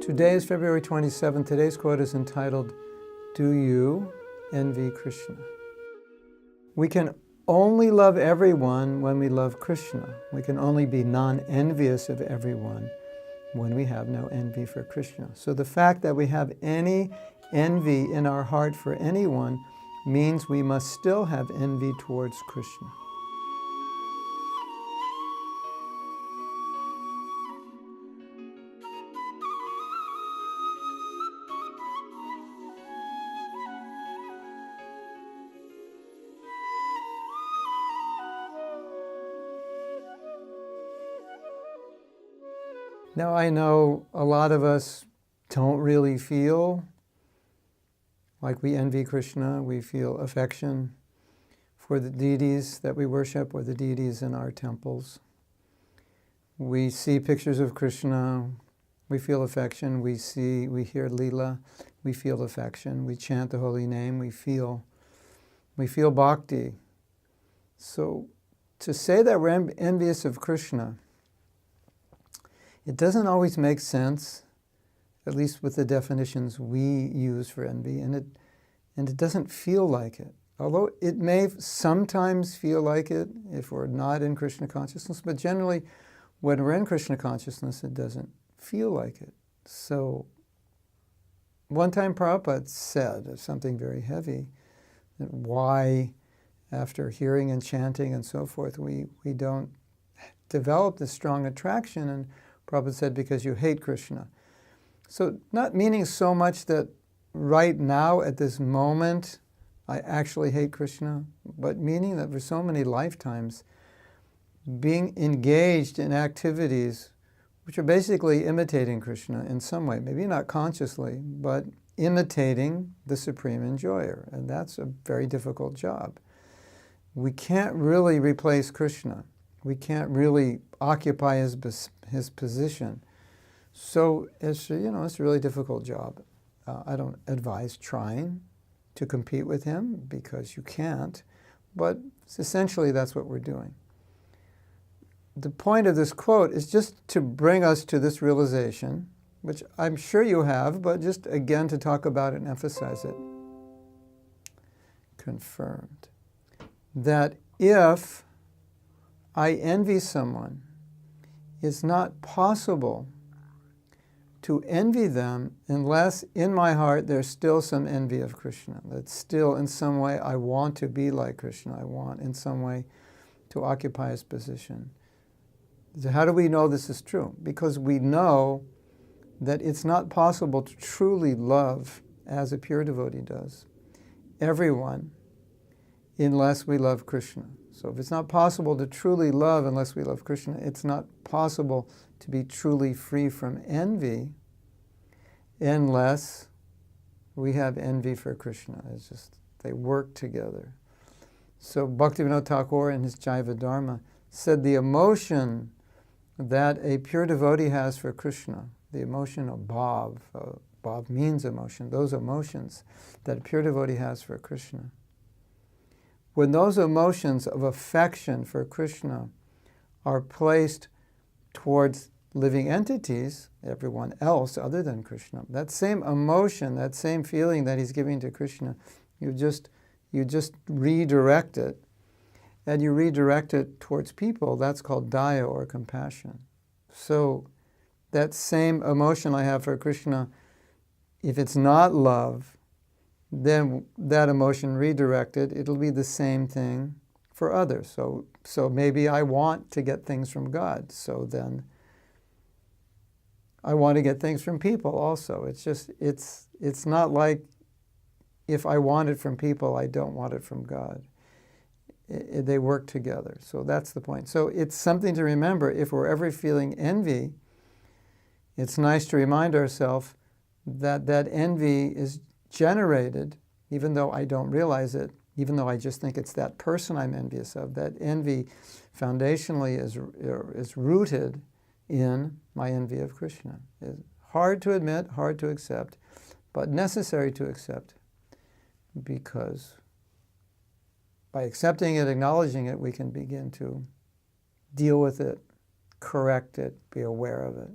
Today is February 27th. Today's quote is entitled, "Do you envy Krishna?" We can only love everyone when we love Krishna. We can only be non-envious of everyone when we have no envy for Krishna. So the fact that we have any envy in our heart for anyone means we must still have envy towards Krishna. Now, I know a lot of us don't really feel like we envy Krishna. We feel affection for the deities that we worship or the deities in our temples. We see pictures of Krishna, we feel affection. We hear Leela, we feel affection. We chant the holy name, we feel bhakti. So to say that we're envious of Krishna, it doesn't always make sense, at least with the definitions we use for envy, and it doesn't feel like it. Although it may sometimes feel like it if we're not in Krishna consciousness, but generally when we're in Krishna consciousness, it doesn't feel like it. So one time Prabhupada said something very heavy, that why after hearing and chanting and so forth, we don't develop this strong attraction, and Prabhupada said, because you hate Krishna. So not meaning so much that right now at this moment I actually hate Krishna, but meaning that for so many lifetimes being engaged in activities which are basically imitating Krishna in some way, maybe not consciously, but imitating the Supreme Enjoyer. And that's a very difficult job. We can't really replace Krishna. We can't really occupy his position. So it's a really difficult job. I don't advise trying to compete with him because you can't, but essentially that's what we're doing. The point of this quote is just to bring us to this realization, which I'm sure you have, but just again to talk about it and emphasize it. Confirmed. That if I envy someone, it's not possible to envy them unless in my heart there's still some envy of Krishna. That still in some way I want to be like Krishna. I want in some way to occupy his position. So how do we know this is true? Because we know that it's not possible to truly love, as a pure devotee does, everyone unless we love Krishna. So if it's not possible to truly love unless we love Krishna, it's not possible to be truly free from envy unless we have envy for Krishna. It's just, they work together. So Bhaktivinoda Thakur in his Jaiva Dharma said the emotion that a pure devotee has for Krishna, the emotion of bhav, bhav means emotion, those emotions that a pure devotee has for Krishna, when those emotions of affection for Krishna are placed towards living entities, everyone else other than Krishna, that same emotion, that same feeling that he's giving to Krishna, you just redirect it, and you redirect it towards people. That's called daya, or compassion. So that same emotion I have for Krishna, if it's not love, then that emotion redirected, it'll be the same thing for others. So maybe I want to get things from God, so then I want to get things from people also. It's not like if I want it from people, I don't want it from God. They work together. So that's the point. So it's something to remember. If we're ever feeling envy, it's nice to remind ourselves that that envy is generated, even though I don't realize it, even though I just think it's that person I'm envious of. That envy foundationally is rooted in my envy of Krishna. It's hard to admit, hard to accept, but necessary to accept, because by accepting it, acknowledging it, we can begin to deal with it, correct it, be aware of it.